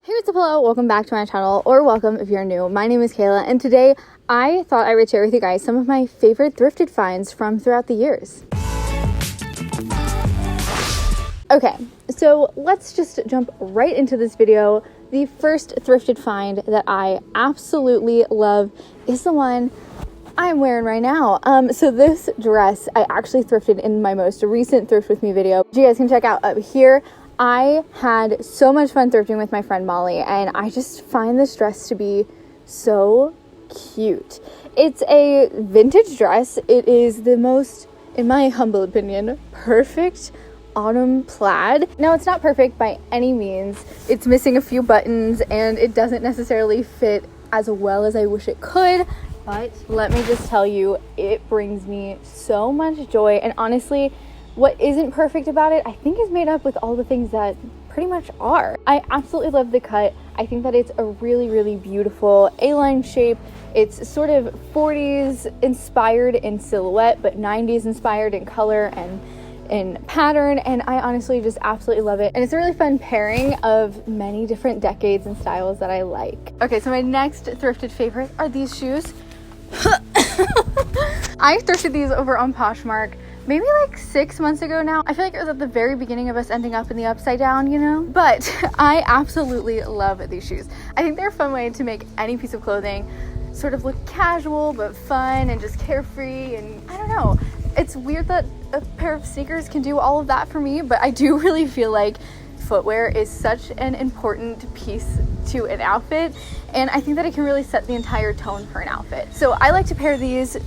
Hey, what's up, hello, welcome back to my channel, or welcome if you're new. My name is Kayla, and today I thought I would share with you guys some of my favorite thrifted finds from throughout the years. Okay, so let's just jump right into this video. The first thrifted find that I absolutely love is the one I'm wearing right now. So this dress I actually thrifted in my most recent Thrift With Me video, which you guys can check out up here. I had so much fun thrifting with my friend Molly, and I just find this dress to be so cute. It's a vintage dress. It is the most, in my humble opinion, perfect autumn plaid. Now, it's not perfect by any means. It's missing a few buttons, and it doesn't necessarily fit as well as I wish it could, but let me just tell you, it brings me so much joy. And honestly, what isn't perfect about it, I think, is made up with all the things that pretty much are. I absolutely love the cut. I think that it's a really, really beautiful A-line shape. It's sort of 40s inspired in silhouette, but 90s inspired in color and in pattern, and I honestly just absolutely love it. And it's a really fun pairing of many different decades and styles that I like. Okay, so my next thrifted favorite are these shoes. I thrifted these over on Poshmark maybe like 6 months ago now. I feel like it was at the very beginning of us ending up in the upside down, you know? But I absolutely love these shoes. I think they're a fun way to make any piece of clothing sort of look casual but fun and just carefree, and I don't know. It's weird that a pair of sneakers can do all of that for me, but I do really feel like footwear is such an important piece to an outfit, and I think that it can really set the entire tone for an outfit. So I like to pair these.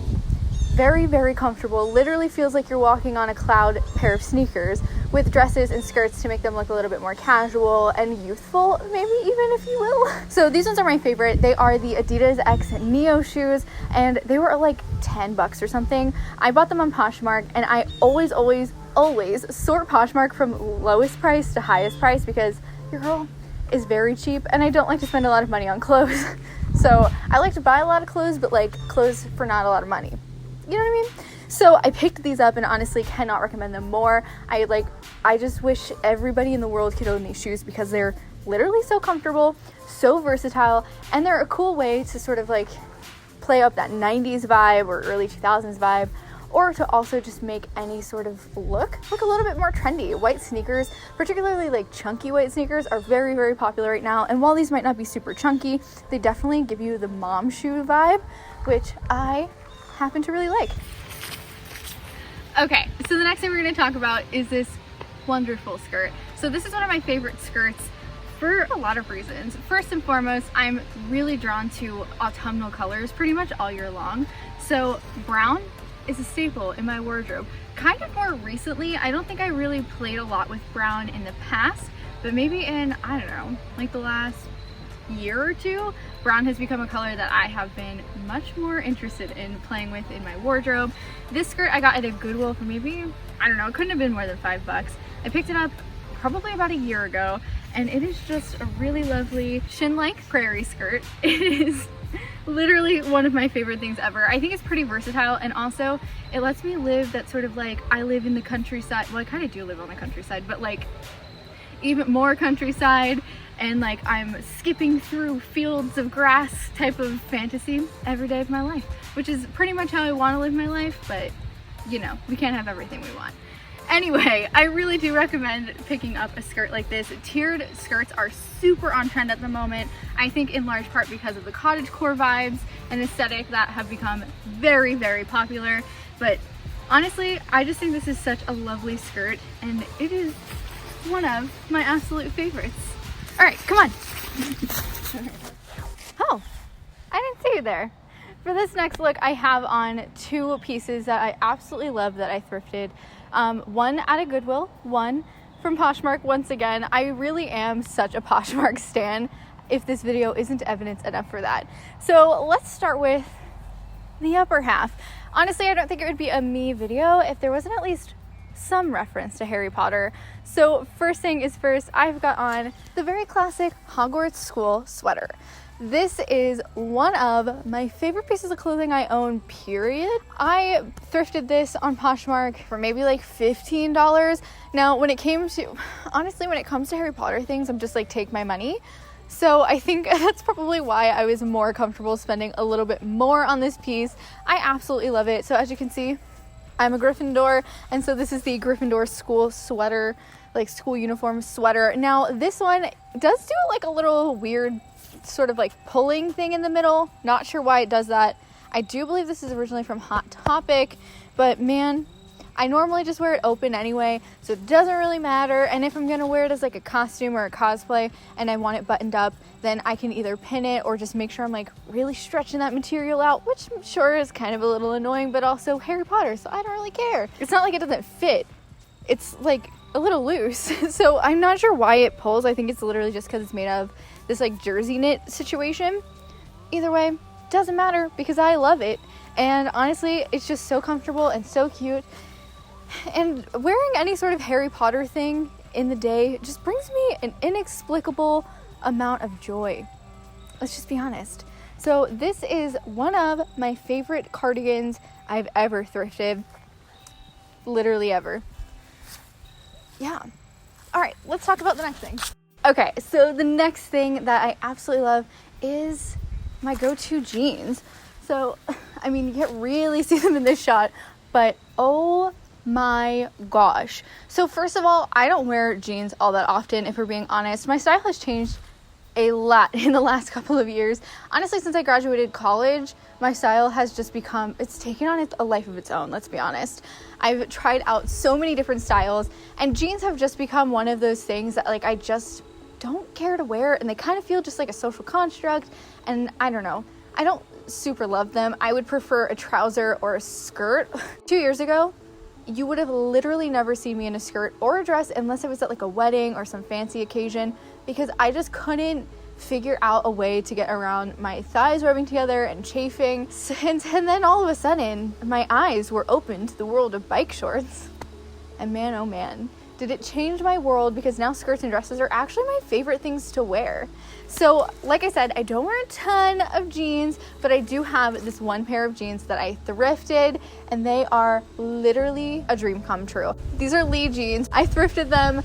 Very, very comfortable. Literally feels like you're walking on a cloud pair of sneakers with dresses and skirts to make them look a little bit more casual and youthful, maybe even, if you will. So these ones are my favorite. They are the Adidas X Neyo shoes, and they were like $10 or something. I bought them on Poshmark, and I always sort Poshmark from lowest price to highest price because your girl is very cheap, and I don't like to spend a lot of money on clothes. So I like to buy a lot of clothes, but like clothes for not a lot of money. You know what I mean? So I picked these up and honestly cannot recommend them more. I just wish everybody in the world could own these shoes because they're literally so comfortable, so versatile, and they're a cool way to sort of like play up that 90s vibe or early 2000s vibe, or to also just make any sort of look a little bit more trendy. White sneakers, particularly like chunky white sneakers, are very, very popular right now. And while these might not be super chunky, they definitely give you the mom shoe vibe, which I happen to really like. Okay, so the next thing we're going to talk about is this wonderful skirt. So this is one of my favorite skirts for a lot of reasons. First and foremost, I'm really drawn to autumnal colors pretty much all year long. So brown is a staple in my wardrobe. Kind of more recently, I don't think I really played a lot with brown in the past, but maybe in, I don't know, like the last year or two, brown has become a color that I have been much more interested in playing with in my wardrobe. This skirt I got at a Goodwill for maybe, I don't know, it couldn't have been more than $5. I picked it up probably about a year ago, and it is just a really lovely shin-length prairie skirt. It is literally one of my favorite things ever. I think it's pretty versatile, and also it lets me live that sort of like, I live in the countryside. Well, I kind of do live on the countryside, but like even more countryside, and like I'm skipping through fields of grass type of fantasy every day of my life, which is pretty much how I want to live my life, but you know, we can't have everything we want. Anyway, I really do recommend picking up a skirt like this. Tiered skirts are super on trend at the moment, I think in large part because of the cottagecore vibes and aesthetic that have become very, very popular. But honestly, I just think this is such a lovely skirt, and it is one of my absolute favorites. All right, come on. Oh, I didn't see you there. For this next look, I have on two pieces that I absolutely love that I thrifted. One at a Goodwill, one from Poshmark. Once again, I really am such a Poshmark stan, if this video isn't evidence enough for that. So let's start with the upper half. Honestly, I don't think it would be a me video if there wasn't at least some reference to Harry Potter. So first thing is first, I've got on the very classic Hogwarts school sweater. This is one of my favorite pieces of clothing I own, period. I thrifted this on Poshmark for maybe like $15. Now, when it comes to Harry Potter things, I'm just like, take my money. So I think that's probably why I was more comfortable spending a little bit more on this piece. I absolutely love it. So as you can see, I'm a Gryffindor, and so this is the Gryffindor school sweater, like school uniform sweater. Now this one does do like a little weird sort of like pulling thing in the middle. Not sure why it does that. I do believe this is originally from Hot Topic, but man, I normally just wear it open anyway, so it doesn't really matter. And if I'm gonna wear it as like a costume or a cosplay and I want it buttoned up, then I can either pin it or just make sure I'm like really stretching that material out, which I'm sure is kind of a little annoying, but also Harry Potter, so I don't really care. It's not like it doesn't fit. It's like a little loose. So I'm not sure why it pulls. I think it's literally just because it's made of this like jersey knit situation. Either way, doesn't matter because I love it. And honestly, it's just so comfortable and so cute. And wearing any sort of Harry Potter thing in the day just brings me an inexplicable amount of joy. Let's just be honest. So this is one of my favorite cardigans I've ever thrifted. Literally ever. Yeah. All right, let's talk about the next thing. Okay, so the next thing that I absolutely love is my go-to jeans. So, I mean, you can't really see them in this shot, but oh my gosh. So first of all, I don't wear jeans all that often, if we're being honest. My style has changed a lot in the last couple of years. Honestly, since I graduated college, my style has just become, it's taken on a life of its own, let's be honest. I've tried out so many different styles, and jeans have just become one of those things that like I just don't care to wear, and they kind of feel just like a social construct, and I don't know. I don't super love them. I would prefer a trouser or a skirt. 2 years ago, you would have literally never seen me in a skirt or a dress unless it was at like a wedding or some fancy occasion, because I just couldn't figure out a way to get around my thighs rubbing together and chafing. And then all of a sudden, my eyes were open to the world of bike shorts. And man, oh man, did it change my world, because now skirts and dresses are actually my favorite things to wear. So like I said, I don't wear a ton of jeans, but I do have this one pair of jeans that I thrifted, and they are literally a dream come true. These are Lee jeans. I thrifted them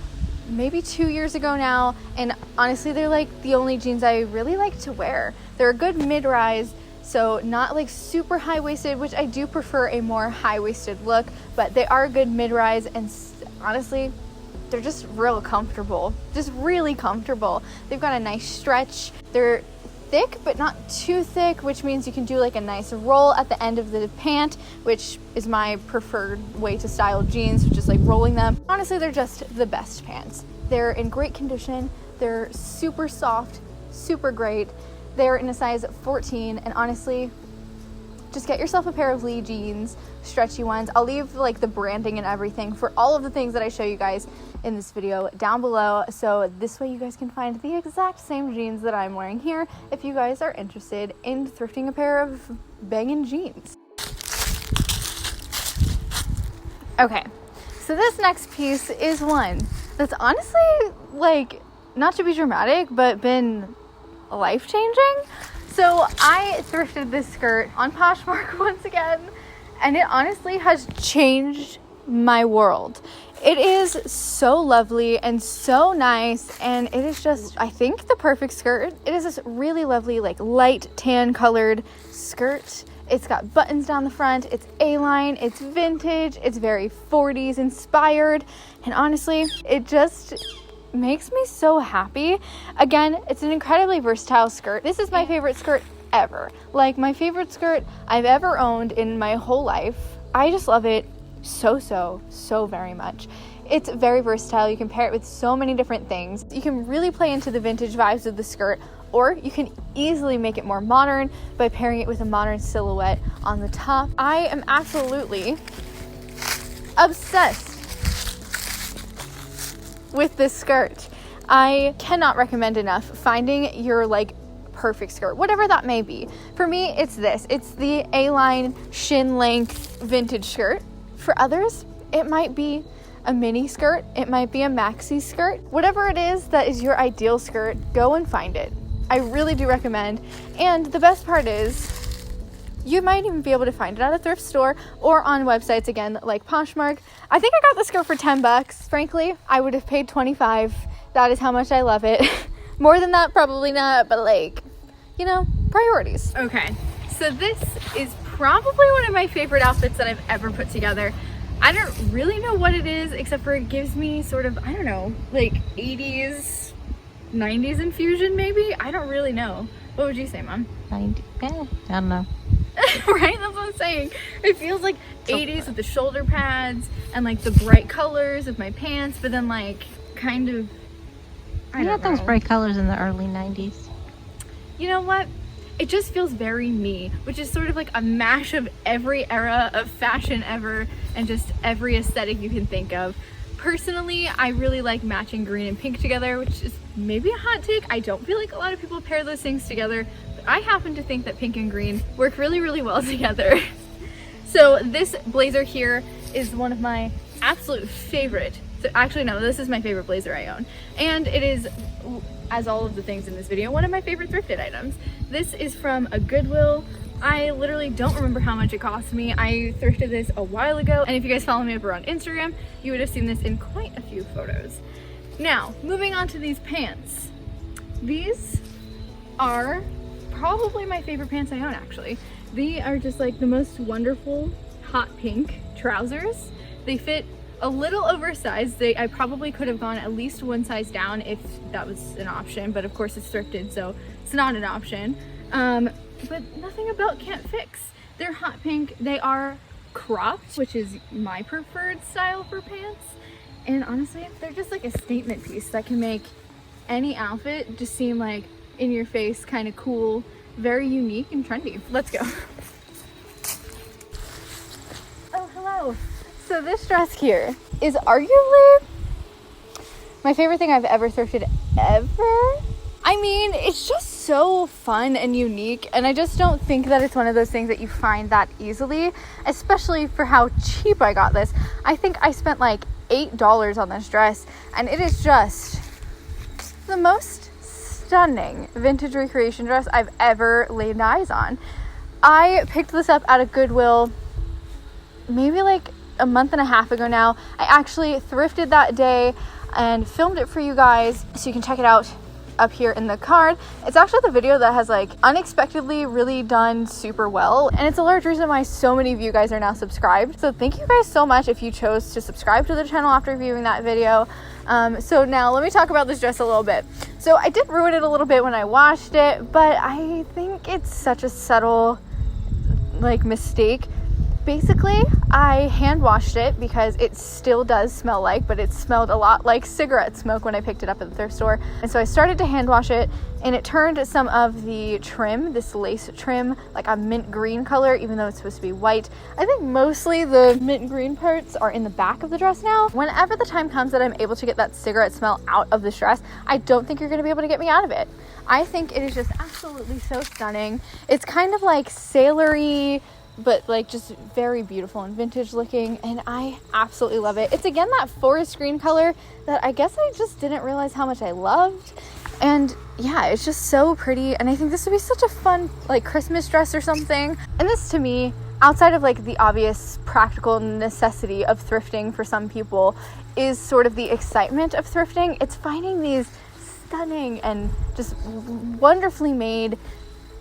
maybe 2 years ago now, and honestly, they're like the only jeans I really like to wear. They're a good mid-rise, so not like super high-waisted, which I do prefer a more high-waisted look, but they are a good mid-rise, and honestly, they're just real comfortable, just really comfortable. They've got a nice stretch. They're thick, but not too thick, which means you can do like a nice roll at the end of the pant, which is my preferred way to style jeans, just like rolling them. Honestly, they're just the best pants. They're in great condition. They're super soft, super great. They're in a size 14, and honestly, just get yourself a pair of Lee jeans, stretchy ones. I'll leave like the branding and everything for all of the things that I show you guys in this video down below, so this way you guys can find the exact same jeans that I'm wearing here if you guys are interested in thrifting a pair of banging jeans. Okay, so this next piece is one that's honestly, like, not to be dramatic, but been life-changing. So I thrifted this skirt on Poshmark once again, and it honestly has changed my world. It is so lovely and so nice, and it is just, I think, the perfect skirt. It is this really lovely, like, light tan colored skirt. It's got buttons down the front. It's A-line. It's vintage. It's very 40s inspired, and honestly, it just makes me so happy. Again, it's an incredibly versatile skirt. This is my favorite skirt ever. Like, my favorite skirt I've ever owned in my whole life. I just love it so very much. It's very versatile. You can pair it with so many different things. You can really play into the vintage vibes of the skirt, or you can easily make it more modern by pairing it with a modern silhouette on the top. I am absolutely obsessed with this skirt. I cannot recommend enough finding your like perfect skirt, whatever that may be. For me, it's this. It's the A-line shin length vintage skirt. For others, it might be a mini skirt. It might be a maxi skirt. Whatever it is that is your ideal skirt, go and find it. I really do recommend. And the best part is, you might even be able to find it at a thrift store or on websites, again, like Poshmark. I think I got the skirt for $10. Frankly, I would have paid $25. That is how much I love it. More than that, probably not, but like, you know, priorities. Okay, so this is probably one of my favorite outfits that I've ever put together. I don't really know what it is, except for it gives me sort of, I don't know, like 80s, 90s infusion maybe? I don't really know. What would you say, Mom? 90, I don't know. Right, that's what I'm saying. It feels like 80s with the shoulder pads and like the bright colors of my pants, but then like kind of, I don't know. Those bright colors in the early 90s. You know what? It just feels very me, which is sort of like a mash of every era of fashion ever and just every aesthetic you can think of. Personally, I really like matching green and pink together, which is maybe a hot take. I don't feel like a lot of people pair those things together, but I happen to think that pink and green work really, really well together. So this blazer here is one of my absolute favorite. So actually, no, this is my favorite blazer I own. And it is, as all of the things in this video, one of my favorite thrifted items. This is from a Goodwill. I literally don't remember how much it cost me. I thrifted this a while ago, and if you guys follow me over on Instagram, you would have seen this in quite a few photos. Now, moving on to these pants. These are probably my favorite pants I own, actually. They are just like the most wonderful hot pink trousers. They fit a little oversized. I probably could have gone at least one size down if that was an option, but of course it's thrifted, so it's not an option. But nothing about can't fix. They're hot pink. They are cropped, which is my preferred style for pants. And honestly, they're just like a statement piece that can make any outfit just seem like in your face, kind of cool, very unique and trendy. Let's go. Oh, hello. So this dress here is arguably my favorite thing I've ever thrifted ever. I mean, it's just so fun and unique, and I just don't think that it's one of those things that you find that easily, especially for how cheap I got this. I think I spent like $8 on this dress, and it is just the most stunning vintage recreation dress I've ever laid eyes on. I picked this up at a Goodwill maybe like a month and a half ago now. I actually thrifted that day and filmed it for you guys, so you can check it out up here in the card. It's actually the video that has like unexpectedly really done super well, and it's a large reason why so many of you guys are now subscribed. So thank you guys so much if you chose to subscribe to the channel after viewing that video. So now let me talk about this dress a little bit. So I did ruin it a little bit when I washed it, but I think it's such a subtle like mistake. Basically, I hand washed it because it still does smell like, but it smelled a lot like cigarette smoke when I picked it up at the thrift store. And so I started to hand wash it, and it turned some of the trim, this lace trim, like a mint green color, even though it's supposed to be white. I think mostly the mint green parts are in the back of the dress now. Whenever the time comes that I'm able to get that cigarette smell out of this dress, I don't think you're going to be able to get me out of it. I think it is just absolutely so stunning. It's kind of like sailory, but like just very beautiful and vintage looking, and I absolutely love it. It's again that forest green color that I guess I just didn't realize how much I loved. And yeah, it's just so pretty, and I think this would be such a fun like Christmas dress or something. And this to me, outside of like the obvious practical necessity of thrifting for some people, is sort of the excitement of thrifting. It's finding these stunning and just wonderfully made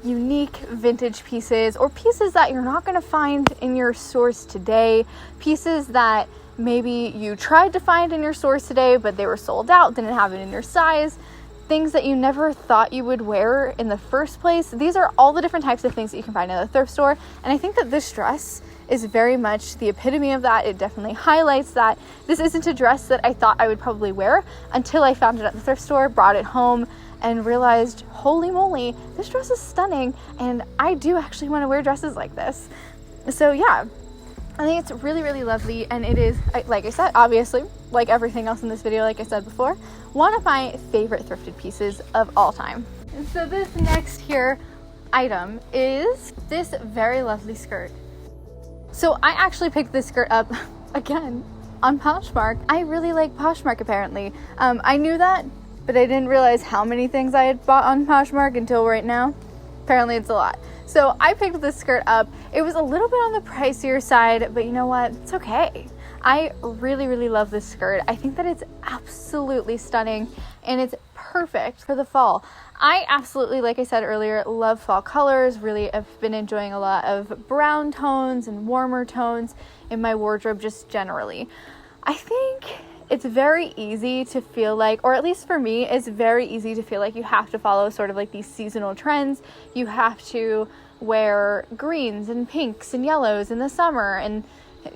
unique vintage pieces, or pieces that you're not going to find in your stores today, pieces that maybe you tried to find in your stores today but they were sold out, didn't have it in your size, things that you never thought you would wear in the first place. These are all the different types of things that you can find in the thrift store, and I think that this dress is very much the epitome of that. It definitely highlights that. This isn't a dress that I thought I would probably wear until I found it at the thrift store, brought it home, and realized, holy moly, this dress is stunning, and I do actually want to wear dresses like this. So yeah, I think it's really, really lovely, and it is, like I said, obviously, like everything else in this video, like I said before, one of my favorite thrifted pieces of all time. And so this next here item is this very lovely skirt. So I actually picked this skirt up, again, on Poshmark. I really like Poshmark, apparently. I knew that, but I didn't realize how many things I had bought on Poshmark until right now. Apparently it's a lot. So I picked this skirt up. It was a little bit on the pricier side, but you know what? It's okay. I really, really love this skirt. I think that it's absolutely stunning, and it's perfect for the fall. I absolutely, like I said earlier, love fall colors. Really, I've been enjoying a lot of brown tones and warmer tones in my wardrobe just generally. I think it's very easy to feel like, or at least for me, it's very easy to feel like you have to follow sort of like these seasonal trends. You have to wear greens and pinks and yellows in the summer, and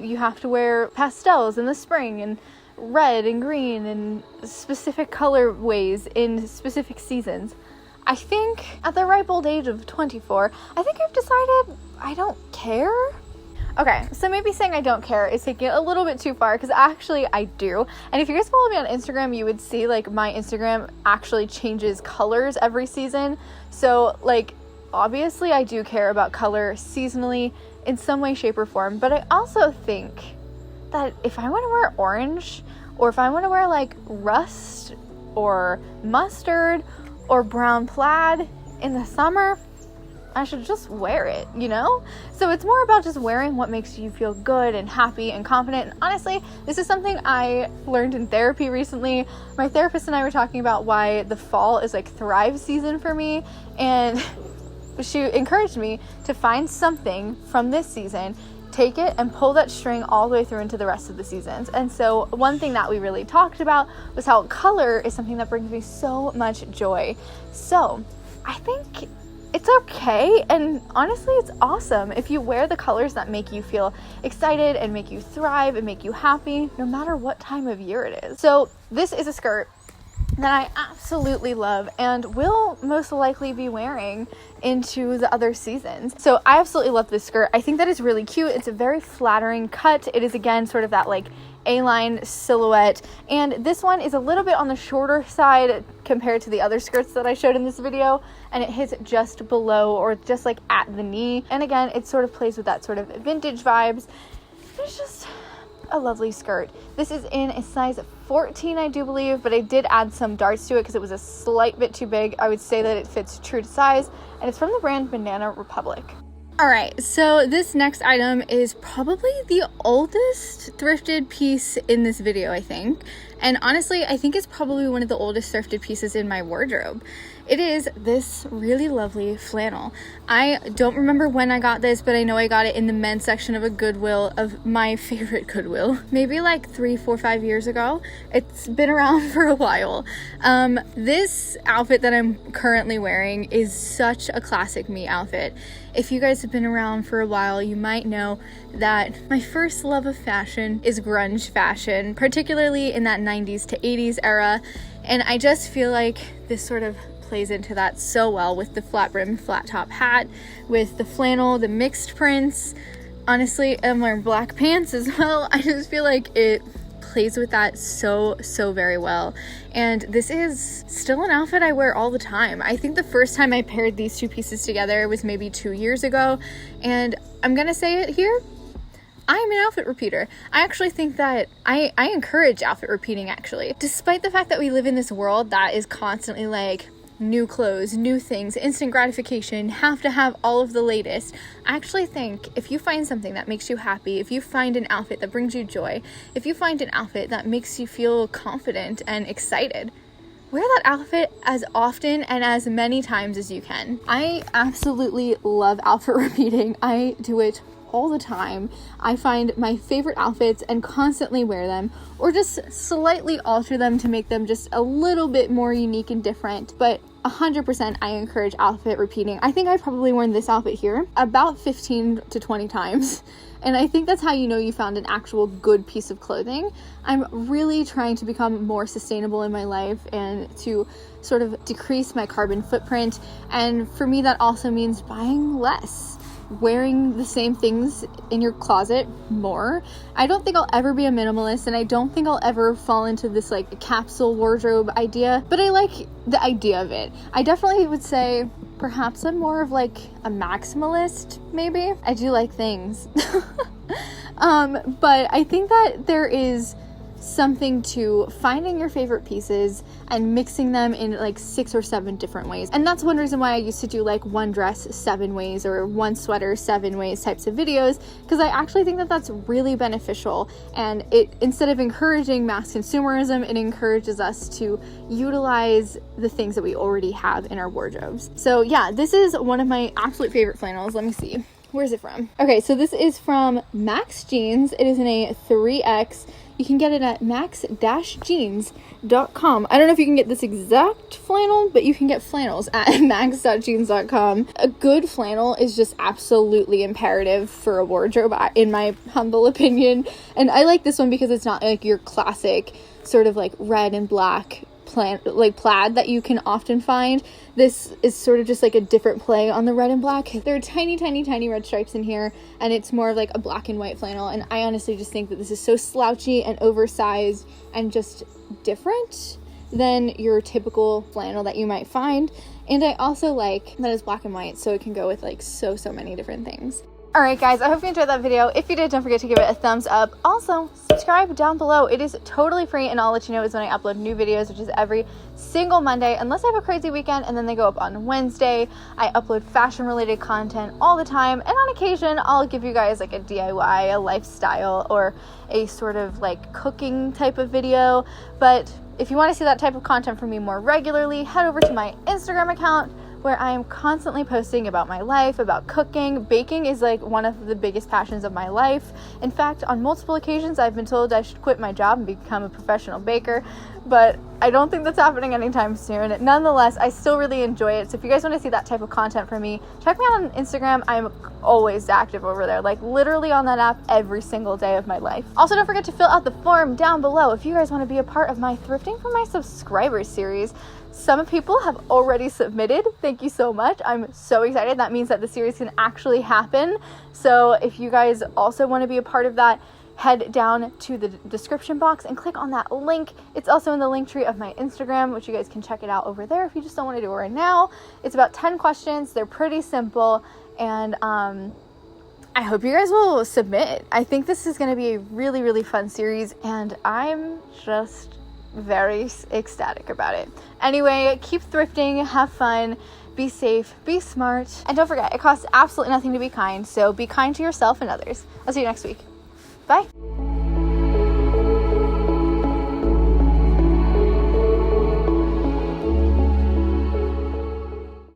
you have to wear pastels in the spring, and red and green and specific colorways in specific seasons. I think at the ripe old age of 24, I think I've decided I don't care. Okay, so maybe saying I don't care is taking it a little bit too far, because actually I do. And if you guys follow me on Instagram, you would see like my Instagram actually changes colors every season. So like obviously I do care about color seasonally in some way, shape, or form, but I also think that if I want to wear orange, or if I want to wear like rust or mustard or brown plaid in the summer, I should just wear it, you know? So it's more about just wearing what makes you feel good and happy and confident. And honestly, this is something I learned in therapy recently. My therapist and I were talking about why the fall is like thrive season for me, and she encouraged me to find something from this season, take it and pull that string all the way through into the rest of the seasons. And so one thing that we really talked about was how color is something that brings me so much joy. So I think it's okay, and honestly it's awesome if you wear the colors that make you feel excited and make you thrive and make you happy, no matter what time of year it is. So this is a skirt that I absolutely love and will most likely be wearing into the other seasons. So I absolutely love this skirt. I think that is really cute. It's a very flattering cut. It is again sort of that like A-line silhouette, and this one is a little bit on the shorter side compared to the other skirts that I showed in this video, and it hits just below or just like at the knee. And again, it sort of plays with that sort of vintage vibes. It's just a lovely skirt. This is in a size 14, I do believe, but I did add some darts to it because it was a slight bit too big. I would say that it fits true to size, and it's from the brand Banana Republic. Alright, so this next item is probably the oldest thrifted piece in this video, I think. And honestly, I think it's probably one of the oldest thrifted pieces in my wardrobe. It is this really lovely flannel. I don't remember when I got this, but I know I got it in the men's section of a Goodwill, of my favorite Goodwill. Maybe like 3, 4, 5 years ago. It's been around for a while. This outfit that I'm currently wearing is such a classic me outfit. If you guys have been around for a while, you might know that my first love of fashion is grunge fashion, particularly in that 90s to 80s era. And I just feel like this sort of plays into that so well with the flat brim, flat top hat, with the flannel, the mixed prints. Honestly, I'm wearing black pants as well. I just feel like it plays with that so very well. And this is still an outfit I wear all the time. I think the first time I paired these two pieces together was maybe 2 years ago, and I'm gonna say it here, I'm an outfit repeater. I actually think that I encourage outfit repeating, actually. Despite the fact that we live in this world that is constantly like new clothes, new things, instant gratification, have to have all of the latest. I actually think if you find something that makes you happy, if you find an outfit that brings you joy, if you find an outfit that makes you feel confident and excited, wear that outfit as often and as many times as you can. I absolutely love outfit repeating. I do it all the time. I find my favorite outfits and constantly wear them, or just slightly alter them to make them just a little bit more unique and different. But 100% I encourage outfit repeating. I think I've probably worn this outfit here about 15 to 20 times. And I think that's how you know you found an actual good piece of clothing. I'm really trying to become more sustainable in my life and to sort of decrease my carbon footprint. And for me, that also means buying less, wearing the same things in your closet more. I don't think I'll ever be a minimalist, and I don't think I'll ever fall into this like capsule wardrobe idea, but I like the idea of it. I definitely would say perhaps I'm more of like a maximalist, maybe. I do like things. But I think that there is something to finding your favorite pieces and mixing them in like 6 or 7 different ways. And that's one reason why I used to do like one dress 7 ways or one sweater 7 ways types of videos, because I actually think that that's really beneficial, and it, instead of encouraging mass consumerism, it encourages us to utilize the things that we already have in our wardrobes. So yeah, this is one of my absolute favorite flannels. Let me see. Where's it from? Okay, so this is from Max Jeans. It is in a 3X. You can get it at max-jeans.com. I don't know if you can get this exact flannel, but you can get flannels at max.jeans.com. A good flannel is just absolutely imperative for a wardrobe, in my humble opinion. And I like this one because it's not like your classic sort of like red and black plaid that you can often find. This is sort of just like a different play on the red and black. There are tiny red stripes in here, and it's more of like a black and white flannel, and I honestly just think that this is so slouchy and oversized and just different than your typical flannel that you might find. And I also like that it's black and white, so it can go with like so many different things. Alright guys, I hope you enjoyed that video. If you did, don't forget to give it a thumbs up. Also, subscribe down below. It is totally free, and I'll let you know is when I upload new videos, which is every single Monday, unless I have a crazy weekend, and then they go up on Wednesday. I upload fashion-related content all the time, and on occasion, I'll give you guys like a DIY, a lifestyle, or a sort of like cooking type of video. But if you want to see that type of content from me more regularly, head over to my Instagram account, where I am constantly posting about my life, about cooking. Baking is like one of the biggest passions of my life. In fact, on multiple occasions, I've been told I should quit my job and become a professional baker, but I don't think that's happening anytime soon. Nonetheless, I still really enjoy it. So if you guys want to see that type of content from me, check me out on Instagram. I'm always active over there, like literally on that app every single day of my life. Also, don't forget to fill out the form down below if you guys want to be a part of my Thrifting for My Subscribers series. Some people have already submitted. Thank you so much. I'm so excited. That means that the series can actually happen. So if you guys also want to be a part of that, head down to the description box and click on that link. It's also in the link tree of my Instagram, which you guys can check it out over there if you just don't want to do it right now. It's about 10 questions. They're pretty simple, and I hope you guys will submit. I think this is going to be a really fun series, and I'm just very ecstatic about it. Anyway, keep thrifting, have fun, be safe, be smart, and don't forget, it costs absolutely nothing to be kind, so be kind to yourself and others. I'll see you next week. Bye.